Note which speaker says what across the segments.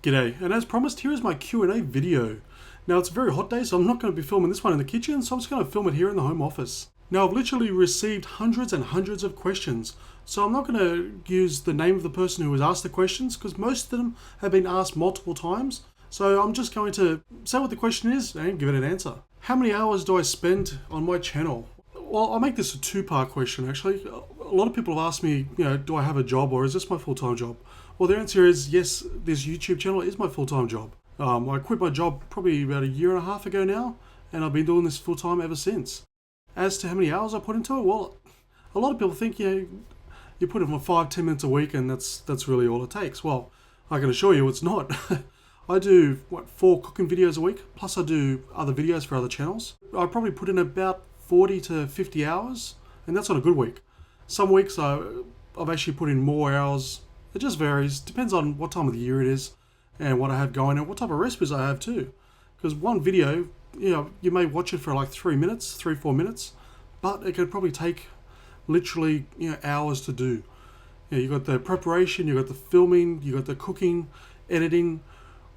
Speaker 1: G'day, and as promised, here is my Q&A video. Now it's a very hot day, so I'm not going to be filming this one in the kitchen, so I'm just going to film it here in the home office. Now I've literally received hundreds and hundreds of questions, so I'm not going to use the name of the person who was asked the questions, because most of them have been asked multiple times, so I'm just going to say what the question is and give it an answer. How many hours do I spend on my channel? Well, I'll make this a two-part question actually. A lot of people have asked me, do I have a job or is this my full-time job? Well, the answer is yes, this YouTube channel is my full-time job. I quit my job probably about a year and a half ago now, and I've been doing this full-time ever since. As to how many hours I put into it, well, a lot of people think, you put it for 5-10 minutes a week and that's really all it takes. Well, I can assure you it's not. I do, 4 cooking videos a week, plus I do other videos for other channels. I probably put in about 40 to 50 hours, and that's on a good week. Some weeks I've actually put in more hours. It just varies, depends on what time of the year it is and what I have going and what type of recipes I have too. Because one video, you may watch it for like 3 minutes, 3-4 minutes, but it could probably take literally hours to do. You got the preparation, you got the filming, you got the cooking, editing,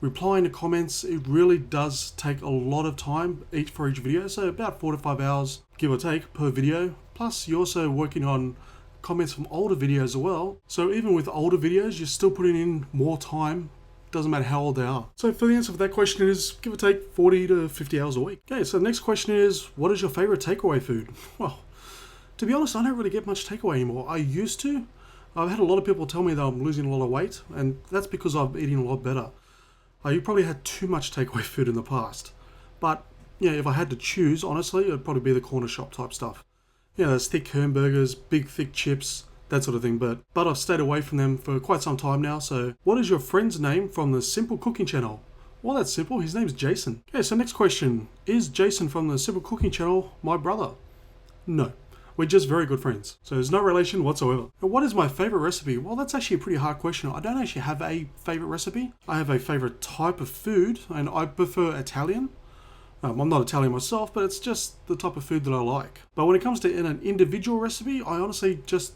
Speaker 1: replying to comments. It really does take a lot of time for each video, so about 4 to 5 hours give or take per video. Plus you're also working on comments from older videos as well, so even with older videos you're still putting in more time, doesn't matter how old they are. So for the answer for that question is give or take 40 to 50 hours a week. Okay, so the next question is, what is your favorite takeaway food? Well, to be honest, I don't really get much takeaway anymore. I used to. I've had a lot of people tell me that I'm losing a lot of weight, and that's because I'm eating a lot better. You probably had too much takeaway food in the past, but if I had to choose, honestly, it'd probably be the corner shop type stuff. Those thick hamburgers, big thick chips, that sort of thing, but I've stayed away from them for quite some time now. So what is your friend's name from the Simple Cooking channel? Well, that's simple, his name's Jason. Okay, so next question, is Jason from the Simple Cooking channel my brother? No, we're just very good friends, so there's no relation whatsoever. And what is my favorite recipe? Well, that's actually a pretty hard question. I don't actually have a favorite recipe. I have a favorite type of food, and I prefer Italian. I'm not Italian myself, but it's just the type of food that I like. But when it comes to an individual recipe, I honestly just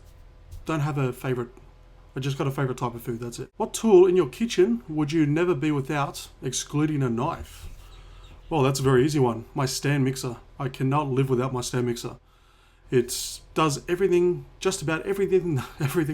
Speaker 1: don't have a favorite. I just got a favorite type of food, that's it. What tool in your kitchen would you never be without, excluding a knife? Well, that's a very easy one. My stand mixer. I cannot live without my stand mixer. It does everything, just about everything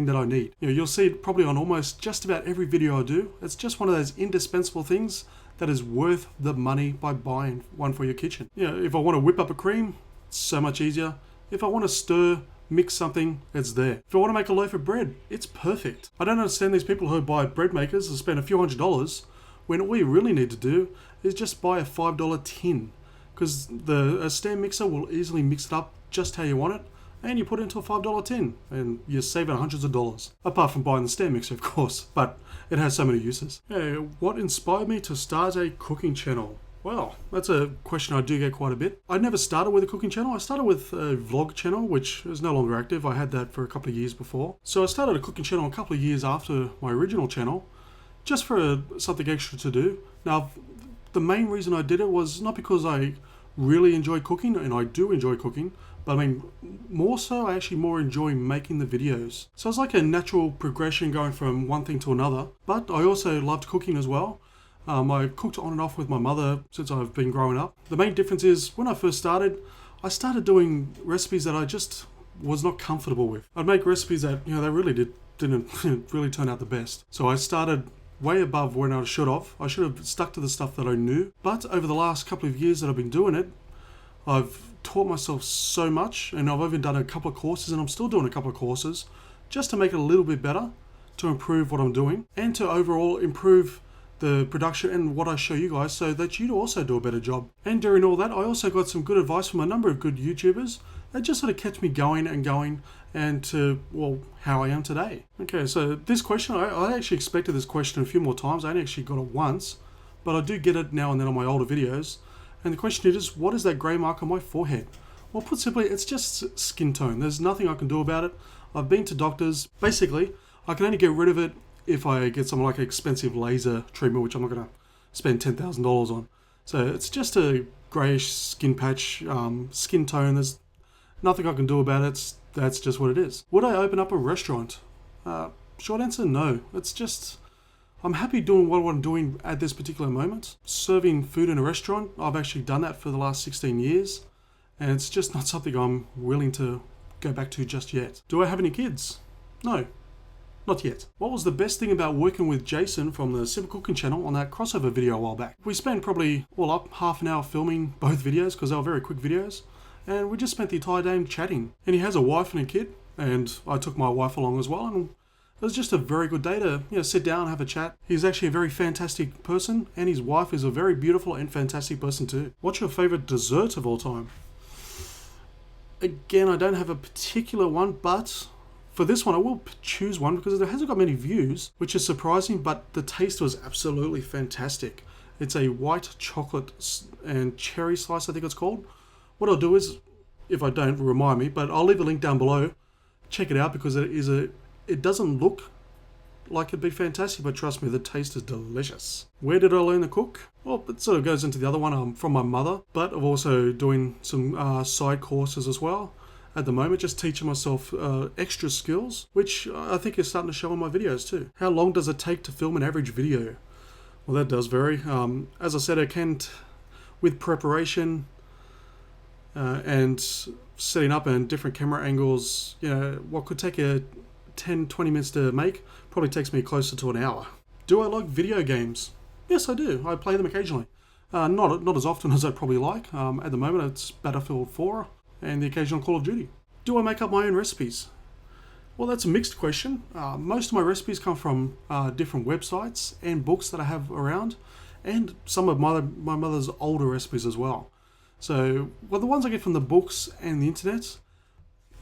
Speaker 1: that I need. You'll see it probably on almost just about every video I do. It's just one of those indispensable things that is worth the money by buying one for your kitchen. If I want to whip up a cream, it's so much easier. If I want to stir, mix something, it's there. If I want to make a loaf of bread, it's perfect. I don't understand these people who buy bread makers and spend a few $100s when all you really need to do is just buy a $5 tin, because a stand mixer will easily mix it up just how you want it, and you put it into a $5 tin and you're saving hundreds of dollars. Apart from buying the stand mixer, of course, but it has so many uses. What inspired me to start a cooking channel? Well, that's a question I do get quite a bit. I never started with a cooking channel. I started with a vlog channel, which is no longer active. I had that for a couple of years before. So I started a cooking channel a couple of years after my original channel, just for something extra to do. Now, the main reason I did it was not because I really enjoy cooking, and I do enjoy cooking, but more so, I actually more enjoy making the videos. So it's like a natural progression going from one thing to another. But I also loved cooking as well. I've cooked on and off with my mother since I've been growing up. The main difference is when I first started, I started doing recipes that I just was not comfortable with. I'd make recipes that, they really didn't really turn out the best. So I started way above when I should have. I should have stuck to the stuff that I knew. But over the last couple of years that I've been doing it, I've taught myself so much, and I've even done a couple of courses, and I'm still doing a couple of courses just to make it a little bit better, to improve what I'm doing, and to overall improve the production and what I show you guys so that you also do a better job. And during all that, I also got some good advice from a number of good YouTubers that just sort of kept me going and to, how I am today. Okay, so this question, I actually expected this question a few more times. I only actually got it once, but I do get it now and then on my older videos. And the question is, what is that grey mark on my forehead? Well, put simply, it's just skin tone. There's nothing I can do about it. I've been to doctors. Basically, I can only get rid of it if I get some like expensive laser treatment, which I'm not going to spend $10,000 on. So it's just a greyish skin patch, skin tone. There's nothing I can do about it. That's just what it is. Would I open up a restaurant? Short answer, no. It's just, I'm happy doing what I'm doing at this particular moment. Serving food in a restaurant, I've actually done that for the last 16 years, and it's just not something I'm willing to go back to just yet. Do I have any kids? No. Not yet. What was the best thing about working with Jason from the Simple Cooking channel on that crossover video a while back? We spent probably all up half an hour filming both videos because they were very quick videos, and we just spent the entire day chatting. And he has a wife and a kid, and I took my wife along as well, and it was just a very good day to sit down and have a chat. He's actually a very fantastic person, and his wife is a very beautiful and fantastic person too. What's your favorite dessert of all time? Again, I don't have a particular one, but for this one, I will choose one because it hasn't got many views, which is surprising, but the taste was absolutely fantastic. It's a white chocolate and cherry slice, I think it's called. What I'll do is, if I don't, remind me, but I'll leave a link down below. Check it out because it doesn't look like it'd be fantastic, but trust me, the taste is delicious. Where did I learn to cook? Well, it sort of goes into the other one, from my mother, but I'm also doing some side courses as well. At the moment, just teaching myself extra skills, which I think is starting to show in my videos too. How long does it take to film an average video? Well, that does vary. As I said, it can, with preparation and setting up and different camera angles, what could take a 10-20 minutes to make probably takes me closer to an hour. Do I like video games? Yes, I do. I play them occasionally. Not as often as I'd probably like. At the moment, it's Battlefield 4. And the occasional Call of Duty. Do I make up my own recipes? Well, that's a mixed question. Most of my recipes come from different websites and books that I have around, and some of my mother's older recipes as well. So, the ones I get from the books and the internet,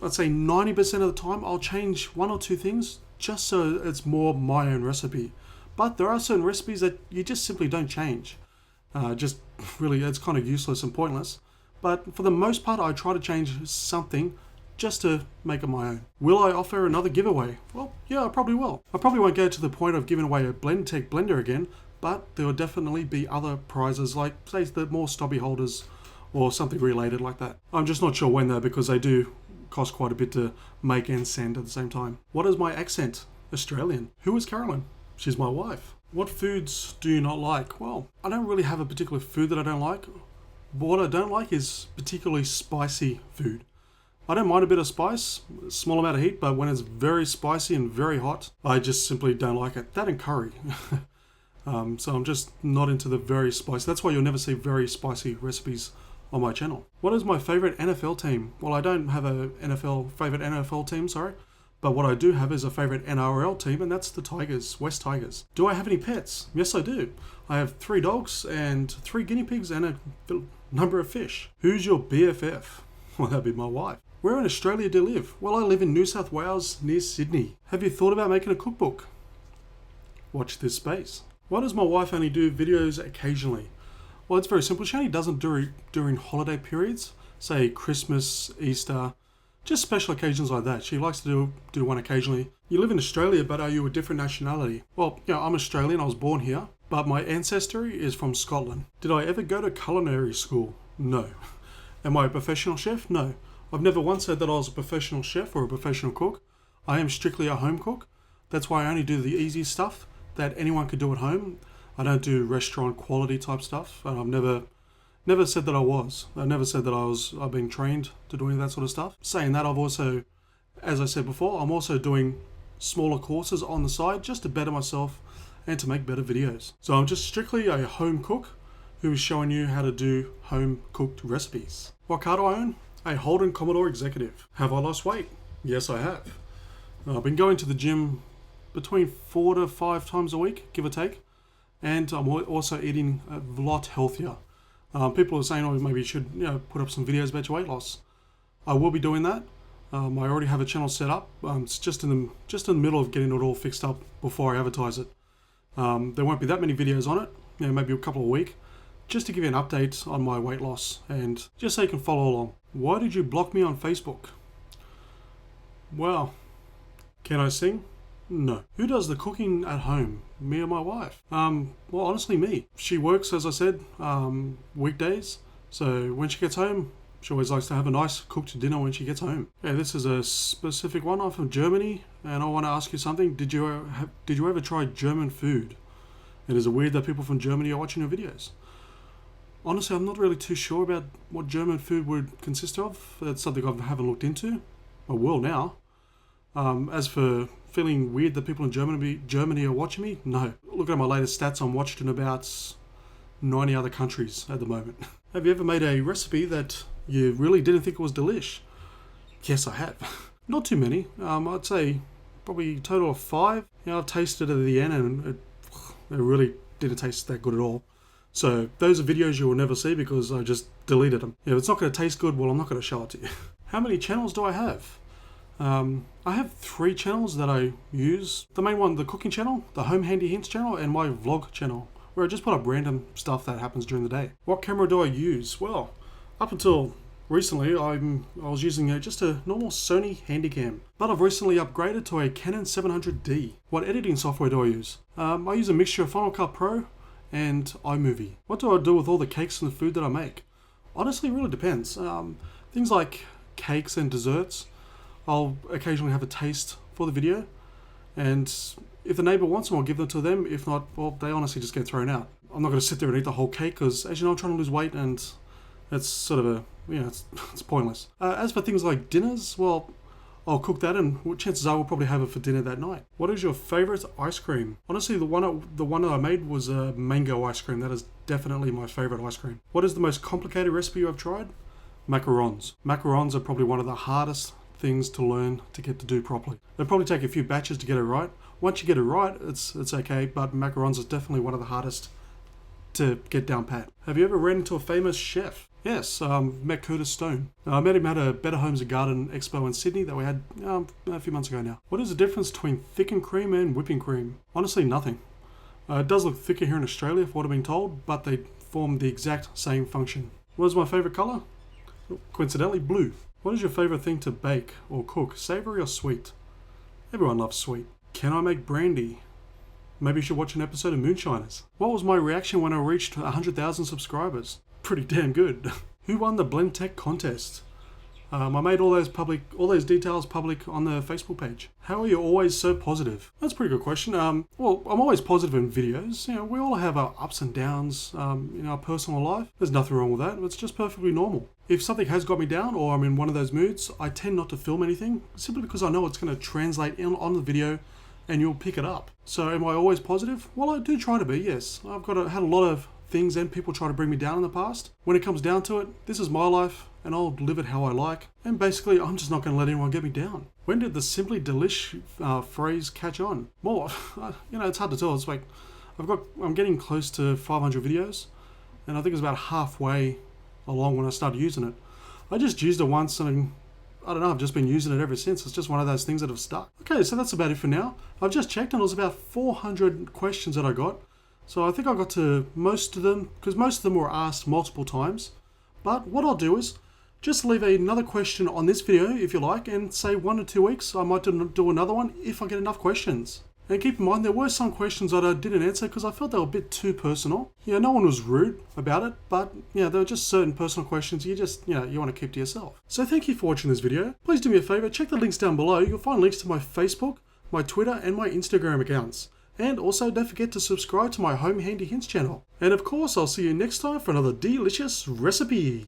Speaker 1: I'd say 90% of the time I'll change one or two things just so it's more my own recipe. But there are certain recipes that you just simply don't change. Just really, it's kind of useless and pointless. But for the most part, I try to change something just to make it my own. Will I offer another giveaway? Well, yeah, I probably will. I probably won't go to the point of giving away a Blendtec blender again, but there will definitely be other prizes like, say, the more stubby holders or something related like that. I'm just not sure when though, because they do cost quite a bit to make and send at the same time. What is my accent? Australian. Who is Carolyn? She's my wife. What foods do you not like? Well, I don't really have a particular food that I don't like. But what I don't like is particularly spicy food. I don't mind a bit of spice, a small amount of heat, but when it's very spicy and very hot, I just simply don't like it. That and curry. So I'm just not into the very spicy. That's why you'll never see very spicy recipes on my channel. What is my favorite NFL team? Well, I don't have a favorite NFL team, sorry. But what I do have is a favorite NRL team, and that's the Tigers, West Tigers. Do I have any pets? Yes, I do. I have 3 dogs and 3 guinea pigs and a number of fish. Who's your BFF? Well, that'd be my wife. Where in Australia do you live? Well, I live in New South Wales, near Sydney. Have you thought about making a cookbook? Watch this space. Why does my wife only do videos occasionally? Well, it's very simple. She only doesn't do it during holiday periods, say Christmas, Easter, just special occasions like that. She likes to do one occasionally. You live in Australia, but are you a different nationality? Well, I'm Australian. I was born here, but my ancestry is from Scotland. Did I ever go to culinary school? No. Am I a professional chef? No. I've never once said that I was a professional chef or a professional cook. I am strictly a home cook. That's why I only do the easy stuff that anyone could do at home. I don't do restaurant quality type stuff, and I've never said that I was. I never said that I've been trained to doing that sort of stuff. Saying that, I've also, as I said before, I'm also doing smaller courses on the side just to better myself and to make better videos. So I'm just strictly a home cook who is showing you how to do home cooked recipes. What car do I own? A Holden Commodore Executive. Have I lost weight? Yes, I have. I've been going to the gym between 4 to 5 times a week, give or take. And I'm also eating a lot healthier. People are saying, maybe you should put up some videos about your weight loss. I will be doing that. I already have a channel set up. It's just in the middle of getting it all fixed up before I advertise it. There won't be that many videos on it, maybe a couple a week, just to give you an update on my weight loss and just so you can follow along. Why did you block me on Facebook? Well, can I sing? No. Who does the cooking at home? Me or my wife? Well, honestly, me. She works, as I said, weekdays. So when she gets home, she always likes to have a nice cooked dinner when she gets home. Yeah, this is a specific one. I'm from Germany, and I want to ask you something. Did you ever try German food? And is it weird that people from Germany are watching your videos? Honestly, I'm not really too sure about what German food would consist of. That's something I haven't looked into. I will now. As for feeling weird that people in Germany are watching me, no. Looking at my latest stats, I'm watched in about 90 other countries at the moment. Have you ever made a recipe that you really didn't think it was delish? Yes, I have. Not too many. I'd say probably a total of 5. I've tasted it at the end and it really didn't taste that good at all. So those are videos you will never see because I just deleted them. If it's not going to taste good, well, I'm not going to show it to you. How many channels do I have? I have 3 channels that I use. The main one, the cooking channel, the home handy hints channel, and my vlog channel, where I just put up random stuff that happens during the day. What camera do I use? Well, up until recently, I was using just a normal Sony Handycam, but I've recently upgraded to a Canon 700D. What editing software do I use? I use a mixture of Final Cut Pro and iMovie. What do I do with all the cakes and the food that I make? Honestly, it really depends. Things like cakes and desserts, I'll occasionally have a taste for the video, and if the neighbour wants them, I'll give them to them. If not, well, they honestly just get thrown out. I'm not going to sit there and eat the whole cake because, as you know, I'm trying to lose weight and it's sort of it's pointless. As for things like dinners, well, I'll cook that and chances are we'll probably have it for dinner that night. What is your favourite ice cream? Honestly, the one that I made was a mango ice cream. That is definitely my favourite ice cream. What is the most complicated recipe you have tried? Macarons. Macarons are probably one of the hardest things to learn to get to do properly. It'll probably take a few batches to get it right. Once you get it right, it's okay, but macarons is definitely one of the hardest to get down pat. Have you ever ran into a famous chef? Yes, met Curtis Stone. I met him at a Better Homes and Garden Expo in Sydney that we had a few months ago now. What is the difference between thickened cream and whipping cream? Honestly, nothing. It does look thicker here in Australia, for what I've been told, but they form the exact same function. What is my favourite colour? Coincidentally, blue. What is your favourite thing to bake or cook, savoury or sweet? Everyone loves sweet. Can I make brandy? Maybe you should watch an episode of Moonshiners. What was my reaction when I reached 100,000 subscribers? Pretty damn good. Who won the Blend Tech contest? I made all those details public on the Facebook page. How are you always so positive? That's a pretty good question. Well, I'm always positive in videos. We all have our ups and downs in our personal life. There's nothing wrong with that. It's just perfectly normal. If something has got me down or I'm in one of those moods, I tend not to film anything simply because I know it's going to translate on the video and you'll pick it up. So am I always positive? Well, I do try to be, yes. I've had a lot of things and people try to bring me down in the past. When it comes down to it, this is my life and I'll live it how I like. And basically, I'm just not going to let anyone get me down. When did the Simply Delish phrase catch on? Well, it's hard to tell. It's like I'm getting close to 500 videos and I think it's about halfway along when I started using it. I just used it once and I don't know, I've just been using it ever since. It's just one of those things that have stuck. Okay, so that's about it for now. I've just checked and it was about 400 questions that I got. So I think I got to most of them, because most of them were asked multiple times. But what I'll do is just leave another question on this video if you like, and say 1 to 2 weeks I might do another one if I get enough questions. And keep in mind there were some questions that I didn't answer because I felt they were a bit too personal. No one was rude about it, but there were just certain personal questions you want to keep to yourself. So thank you for watching this video. Please do me a favor, check the links down below. You'll find links to my Facebook, my Twitter and my Instagram accounts. And also don't forget to subscribe to my Home Handy Hints channel. And of course, I'll see you next time for another delicious recipe.